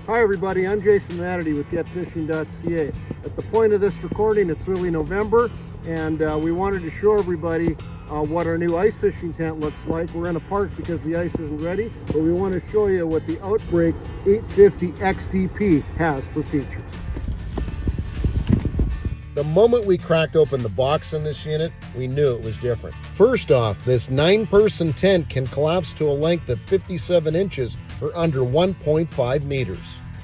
Hi everybody, I'm Jason Matity with getfishing.ca. At the point of this recording, it's early November, and we wanted to show everybody what our new ice fishing tent looks like. We're in a park because the ice isn't ready, but we want to show you what the Outbreak 850 XDP has for features. The moment we cracked open the box in this unit, we knew it was different. First off, this 9-person tent can collapse to a length of 57 inches or under 1.5 meters.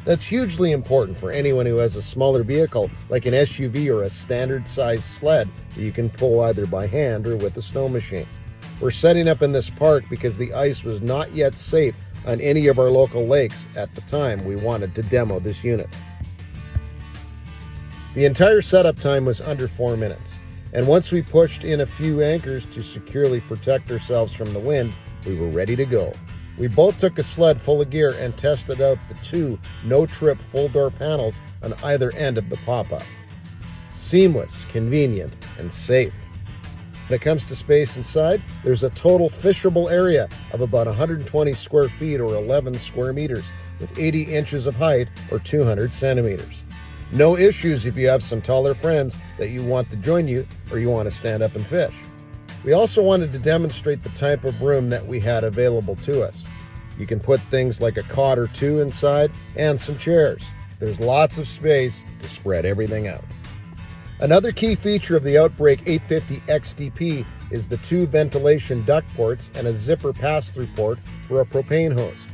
That's hugely important for anyone who has a smaller vehicle like an SUV or a standard size sled that you can pull either by hand or with a snow machine. We're setting up in this park because the ice was not yet safe on any of our local lakes at the time we wanted to demo this unit. The entire setup time was under 4 minutes, and once we pushed in a few anchors to securely protect ourselves from the wind, we were ready to go. We both took a sled full of gear and tested out the 2 no-trip full-door panels on either end of the pop-up. Seamless, convenient, and safe. When it comes to space inside, there's a total fishable area of about 120 square feet or 11 square meters with 80 inches of height or 200 centimeters. No issues if you have some taller friends that you want to join you or you want to stand up and fish. We also wanted to demonstrate the type of room that we had available to us. You can put things like a cot or 2 inside and some chairs. There's lots of space to spread everything out. Another key feature of the Outbreak 850 XDP is the 2 ventilation duct ports and a zipper pass-through port for a propane hose.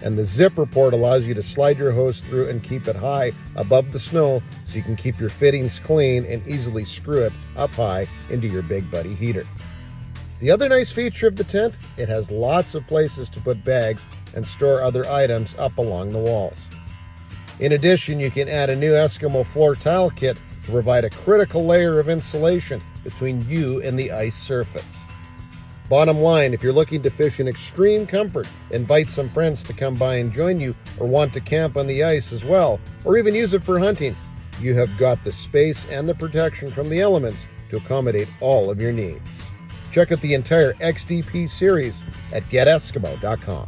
And the zipper port allows you to slide your hose through and keep it high above the snow so you can keep your fittings clean and easily screw it up high into your Big Buddy heater. The other nice feature of the tent, it has lots of places to put bags and store other items up along the walls. In addition, you can add a new Eskimo floor tile kit to provide a critical layer of insulation between you and the ice surface. Bottom line, if you're looking to fish in extreme comfort, invite some friends to come by and join you, or want to camp on the ice as well, or even use it for hunting, you have got the space and the protection from the elements to accommodate all of your needs. Check out the entire XDP series at geteskimo.com.